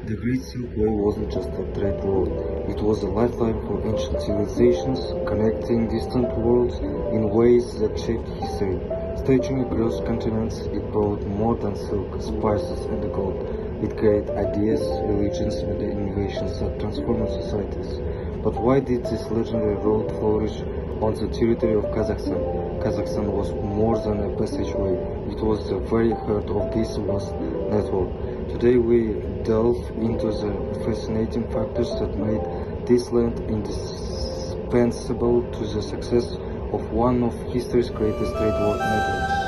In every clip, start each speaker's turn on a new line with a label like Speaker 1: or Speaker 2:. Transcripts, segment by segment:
Speaker 1: The Great Silk Way wasn't just a trade route, it was a lifeline for ancient civilizations, connecting distant worlds in ways that shaped history. Stretching across continents, it brought more than silk, spices, and gold. It created ideas, religions, and innovations that transformed societies. But why did this legendary road flourish on the territory of Kazakhstan? Kazakhstan was more than a passageway, it was the very heart of this vast network. Today we delve into the fascinating factors that made this land indispensable to the success of one of history's greatest trade networks.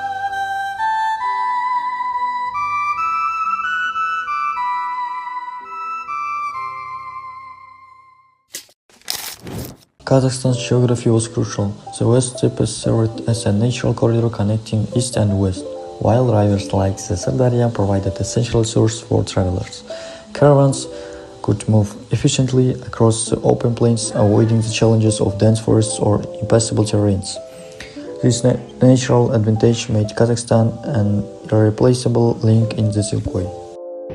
Speaker 2: Kazakhstan's geography was crucial. The West Steppes served as a natural corridor connecting east and west, while rivers like the Sirdarya provided essential source for travelers. Caravans could move efficiently across the open plains, avoiding the challenges of dense forests or impassable terrains. This natural advantage made Kazakhstan an irreplaceable link in the Silk Way.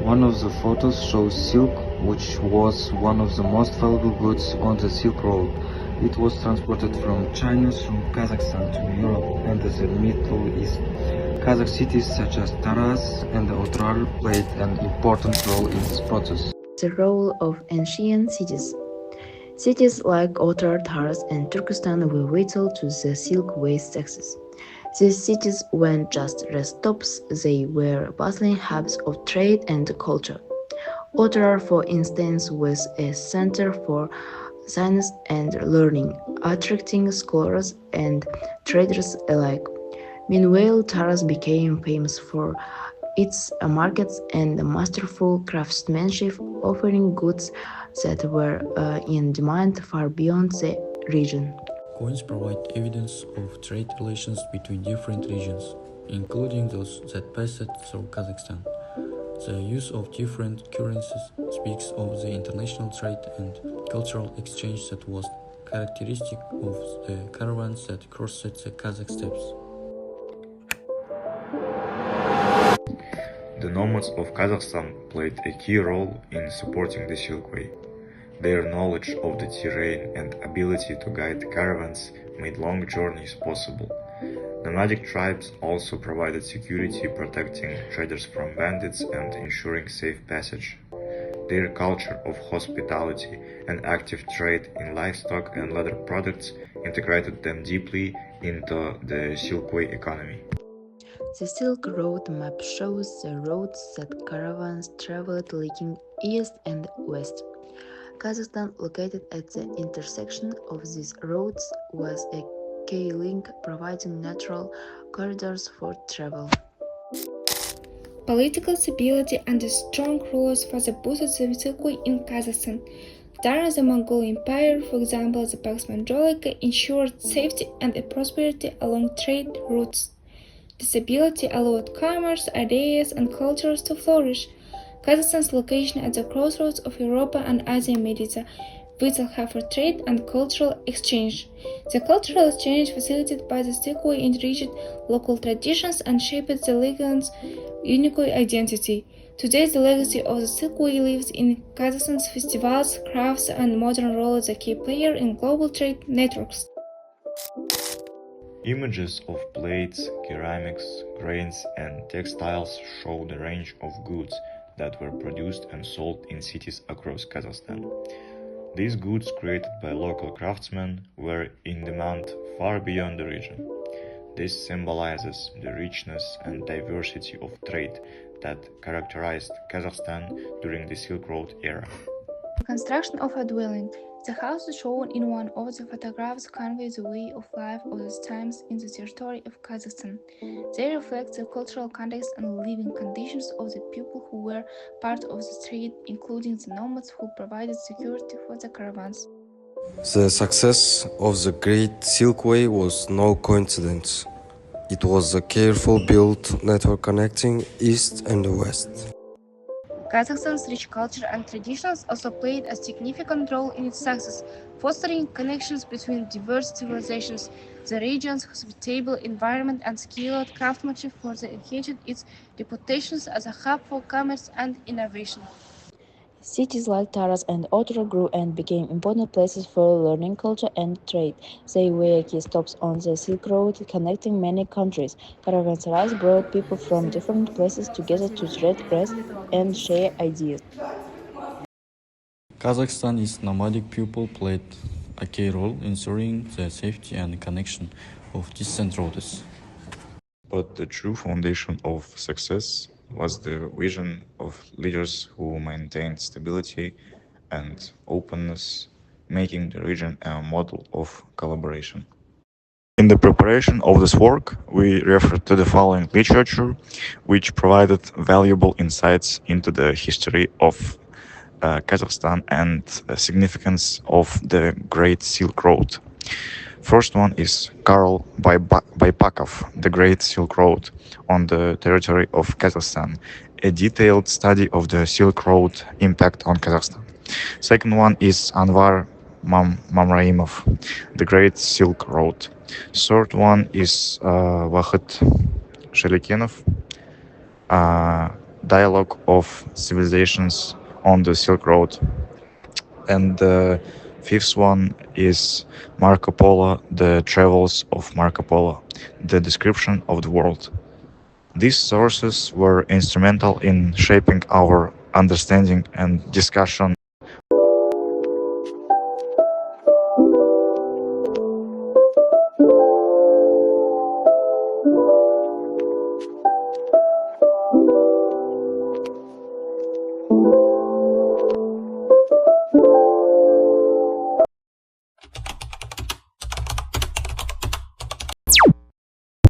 Speaker 1: One of the photos shows silk, which was one of the most valuable goods on the Silk Road. It was transported from China through Kazakhstan to Europe and the Middle East. Kazakh cities such as Taraz and Otrar played an important role in this process.
Speaker 3: The role of ancient cities. Cities like Otrar, Taraz, and Turkestan were vital to the Silk Way's success. These cities weren't just rest stops, they were bustling hubs of trade and culture. Otrar, for instance, was a center for science and learning, attracting scholars and traders alike. Meanwhile, Taraz became famous for its markets and masterful craftsmanship, offering goods that were in demand far beyond the region.
Speaker 2: Coins provide evidence of trade relations between different regions, including those that passed through Kazakhstan. The use of different currencies speaks of the international trade and cultural exchange that was characteristic of the caravans that crossed the Kazakh steppes.
Speaker 4: The nomads of Kazakhstan played a key role in supporting the Silk Way. Their knowledge of the terrain and ability to guide caravans made long journeys possible. Nomadic tribes also provided security, protecting traders from bandits and ensuring safe passage. Their culture of hospitality and active trade in livestock and leather products integrated them deeply into the Silk Way economy.
Speaker 3: The Silk Road map shows the routes that caravans traveled linking east and west. Kazakhstan, located at the intersection of these roads, was a key link providing natural corridors for travel.
Speaker 5: Political stability and strong rulers further boosted the Silk Way in Kazakhstan. During the Mongol Empire, for example, the Pax Mongolica ensured safety and prosperity along trade routes. This ability allowed commerce, ideas, and cultures to flourish. Kazakhstan's location at the crossroads of Europe and Asia made it a vital hub for trade and cultural exchange. The cultural exchange facilitated by the Silk Way enriched local traditions and shaped the region's unique identity. Today, the legacy of the Silk Way lives in Kazakhstan's festivals, crafts, and modern role as a key player in global trade networks.
Speaker 4: Images of plates, ceramics, grains, and textiles show the range of goods that were produced and sold in cities across Kazakhstan. These goods created by local craftsmen were in demand far beyond the region. This symbolizes the richness and diversity of trade that characterized Kazakhstan during the Silk Road era.
Speaker 5: The construction of a dwelling. The houses shown in one of the photographs convey the way of life of those times in the territory of Kazakhstan. They reflect the cultural context and living conditions of the people who were part of the trade, including the nomads who provided security for the caravans.
Speaker 6: The success of the Great Silk Way was no coincidence. It was a carefully built network connecting East and West.
Speaker 5: Kazakhstan's rich culture and traditions also played a significant role in its success, fostering connections between diverse civilizations. The region's hospitable environment and skilled craftsmanship further enhanced its reputation as a hub for commerce and innovation.
Speaker 3: Cities like Taras and Otra grew and became important places for learning, culture, and trade. They were key stops on the Silk Road, connecting many countries. Caravanserais brought people from different places together to trade, rest, and share ideas.
Speaker 2: Kazakhstan's nomadic people played a key role in ensuring the safety and connection of distant roads.
Speaker 4: But the true foundation of success was the vision of leaders who maintained stability and openness, making the region a model of collaboration. In the preparation of this work, we referred to the following literature, which provided valuable insights into the history of Kazakhstan and the significance of the Great Silk Road. First one is Karl Baipakov, The Great Silk Road on the territory of Kazakhstan, a detailed study of the Silk Road impact on Kazakhstan. Second one is Anvar Mamraimov, The Great Silk Road. Third one is Vahid Shelikenov, Dialogue of Civilizations on the Silk Road. And the fifth one is Marco Polo, The Travels of Marco Polo, The Description of the World. These sources were instrumental in shaping our understanding and discussion